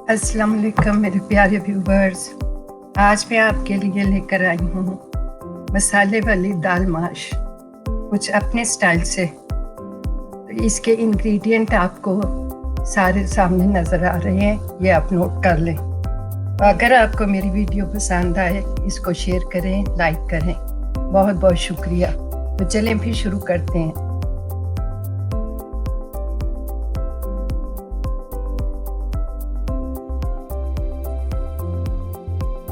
अस्सलाम वालेकुम मेरे प्यारे व्यूवर्स। आज मैं आपके लिए लेकर आई हूँ मसाले वाली दाल माश कुछ अपने स्टाइल से। तो इसके इंग्रेडिएंट आपको सारे सामने नज़र आ रहे हैं, ये आप नोट कर लें। अगर आपको मेरी वीडियो पसंद आए इसको शेयर करें, लाइक करें। बहुत बहुत शुक्रिया। तो चलें फिर शुरू करते हैं।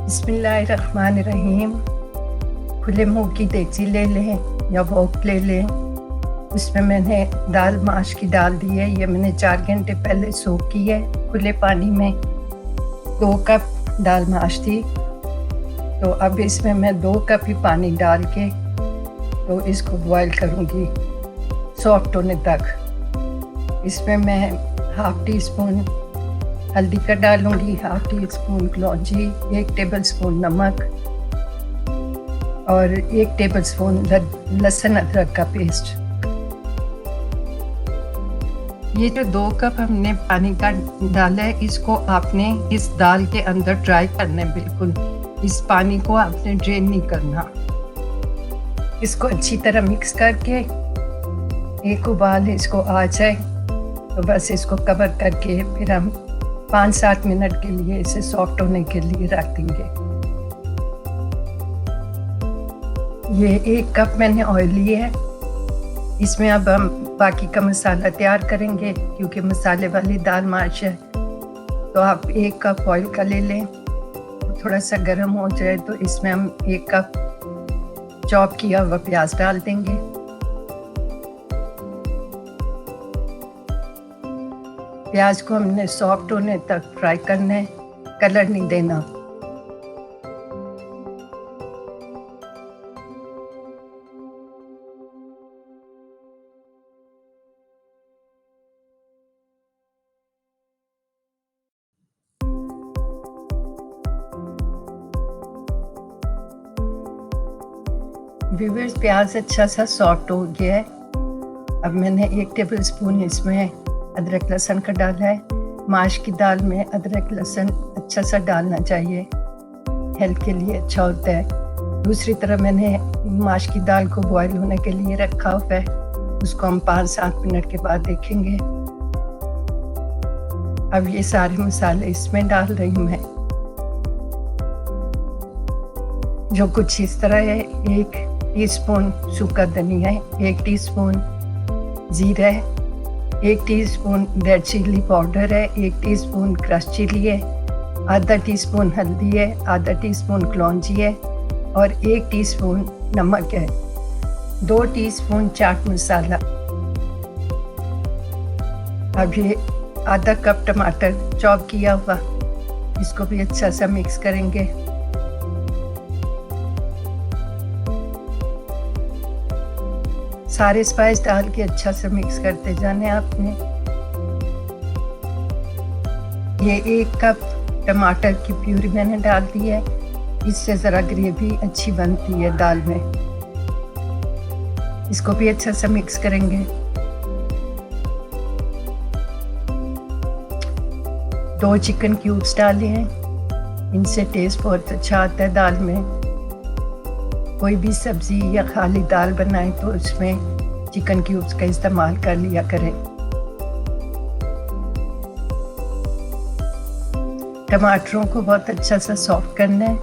बिस्मिल्लाहिर्रहमानिर्रहीम। खुले मुंह की देगची ले लें या वोक ले लें। उसमें मैंने दाल माश की डाल दी है। ये मैंने 4 घंटे पहले सोक की है खुले पानी में। 2 कप दाल माश थी। तो अब इसमें मैं 2 कप ही पानी डाल के तो इसको बॉईल करूँगी सॉफ्ट होने तक। इसमें मैं 1/2 टीस्पून हल्दी का डालूंगी, 1/2 टीस्पून कलौंजी, 1 टेबलस्पून नमक और 1 टेबलस्पून लहसुन अदरक का पेस्ट। ये जो 2 कप हमने पानी का डाला है, इसको आपने इस दाल के अंदर ट्राई करना है। बिल्कुल इस पानी को आपने ड्रेन नहीं करना। इसको अच्छी तरह मिक्स करके एक उबाल इसको आ जाए तो बस इसको कवर करके फिर हम 5-7 मिनट के लिए इसे सॉफ्ट होने के लिए रख देंगे। ये 1 कप मैंने ऑयल लिए है। इसमें अब हम बाकी का मसाला तैयार करेंगे। क्योंकि मसाले वाली दाल माश है तो आप 1 कप ऑयल का ले लें। थोड़ा सा गर्म हो जाए तो इसमें हम 1 कप चॉप किया हुआ प्याज डाल देंगे। प्याज को हमने सॉफ्ट होने तक फ्राई करना है, कलर नहीं देना। व्यूअर्स, प्याज अच्छा सा सॉफ्ट हो गया है। अब मैंने 1 टेबलस्पून इसमें अदरक लहसुन का डाला है। माश की दाल में अदरक लहसुन अच्छा सा डालना चाहिए, हेल्थ के लिए अच्छा होता है। दूसरी तरफ मैंने माश की दाल को बॉईल होने के लिए रखा हुआ है। उसको हम 5-7 मिनट के बाद देखेंगे। अब ये सारे मसाले इसमें डाल रही हूँ मैं, जो कुछ इस तरह है। 1 टीस्पून सूखा धनिया है, 1 टीस्पून जीरा है, 1 टीस्पून रेड चिली पाउडर है, 1 टीस्पून क्रश चिली है, आधा टीस्पून हल्दी है, आधा टीस्पून कलौंजी है और 1 टीस्पून नमक है, 2 टीस्पून चाट मसाला। अब ये आधा कप टमाटर चॉप किया हुआ, इसको भी अच्छा सा मिक्स करेंगे। सारे स्पाइस डाल के अच्छा से मिक्स करते जाने आपने। ये 1 कप टमाटर की प्यूरी मैंने डाल दी है। इससे ज़रा ग्रेवी अच्छी बनती है दाल में। इसको भी अच्छा से मिक्स करेंगे। 2 चिकन क्यूब्स डाले हैं, इनसे टेस्ट बहुत अच्छा आता है दाल में। कोई भी सब्ज़ी या खाली दाल बनाएं तो उसमें चिकन क्यूब्स का इस्तेमाल कर लिया करें। टमाटरों को बहुत अच्छा सा सॉफ्ट करना है,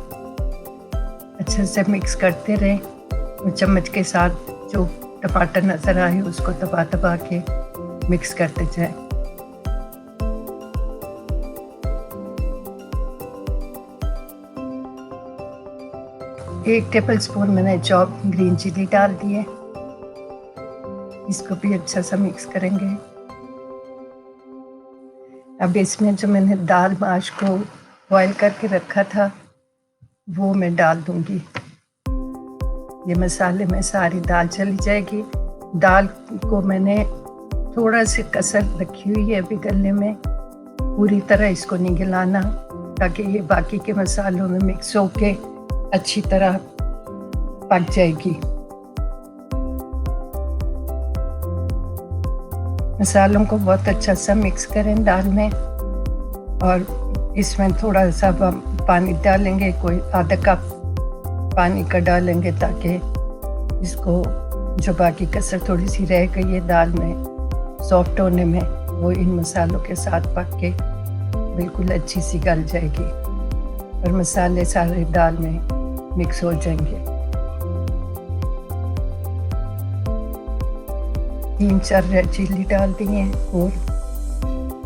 अच्छे से मिक्स करते रहें और चम्मच के साथ जो टमाटर नज़र आए उसको दबा दबा के मिक्स करते जाएं। एक टेबलस्पून मैंने चॉप ग्रीन चिली डाल दी है। इसको भी अच्छा सा मिक्स करेंगे। अब इसमें जो मैंने दाल माश को बॉईल करके रखा था वो मैं डाल दूंगी। ये मसाले में सारी दाल चली जाएगी। दाल को मैंने थोड़ा सी कसर रखी हुई है पिघलने में, पूरी तरह इसको नहीं गलाना ताकि ये बाकी के मसालों में मिक्स होके अच्छी तरह पक जाएगी। मसालों को बहुत अच्छा सा मिक्स करें दाल में और इसमें थोड़ा सा पानी डालेंगे, कोई आधा कप पानी का डालेंगे ताकि इसको जो बाकी कसर थोड़ी सी रह गई है दाल में सॉफ्ट होने में, वो इन मसालों के साथ पक के बिल्कुल अच्छी सी गल जाएगी और मसाले सारे दाल में मिक्स हो जाएंगे। 3-4 रेड चिल्ली डाल दी हैं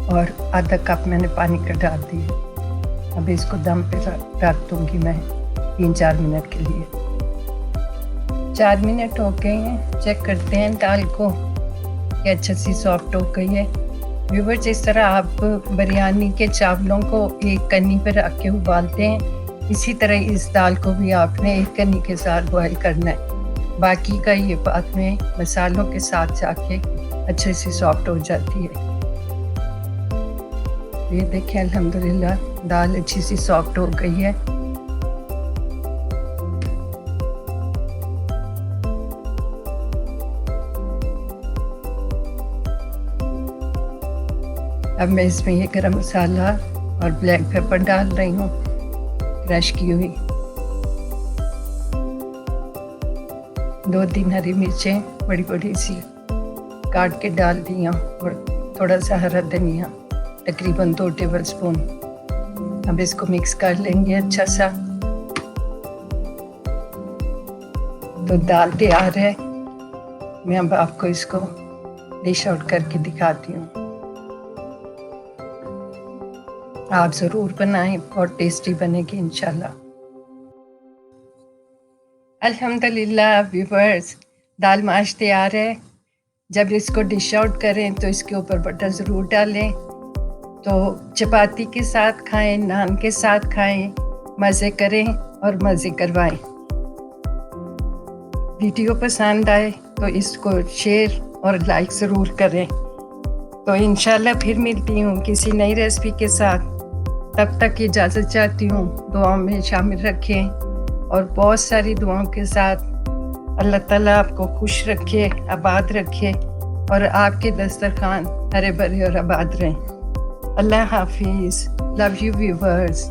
और आधा कप मैंने पानी का डाल दिया। अब इसको दम पे रख दूँगी मैं 3-4 मिनट के लिए। 4 मिनट हो गए हैं, चेक करते हैं दाल को कि अच्छी सी सॉफ्ट हो गई है। व्यूअर्स, जिस तरह आप बिरयानी के चावलों को एक कन्नी पर रख के उबालते हैं, इसी तरह इस दाल को भी आपने एक कन्नी के साथ बॉयल करना है। बाकी का ये बाद में मसालों के साथ जाके अच्छे से सॉफ्ट हो जाती है। ये देखिए अल्हम्दुलिल्लाह दाल अच्छी सी सॉफ्ट हो गई है। अब मैं इसमें ये गरम मसाला और ब्लैक पेपर डाल रही हूँ, क्रश की हुई। 2-3 हरी मिर्चें बड़ी बड़ी सी काट के डाल दी और थोड़ा सा हरा धनिया, तकरीबन 2 टेबल स्पून। अब इसको मिक्स कर लेंगे अच्छा सा। तो दाल तैयार है। मैं अब आपको इसको डिश आउट करके दिखाती हूँ। आप ज़रूर बनाएं, बहुत टेस्टी बनेगी इंशाल्लाह। अल्हम्दुलिल्लाह व्यूअर्स, दाल माश तैयार है। जब इसको डिश आउट करें तो इसके ऊपर बटर ज़रूर डालें। तो चपाती के साथ खाएं, नान के साथ खाएं, मज़े करें और मज़े करवाएं। वीडियो पसंद आए तो इसको शेयर और लाइक ज़रूर करें। तो इंशाल्लाह फिर मिलती हूँ किसी नई रेसिपी के साथ। तब तक इजाज़त चाहती हूँ। दुआओं में शामिल रखें और बहुत सारी दुआओं के साथ अल्लाह ताला आपको खुश रखे, आबाद रखे और आपके दस्तरखान हरे भरे और आबाद रहें। अल्लाह हाफिज़। Love you viewers.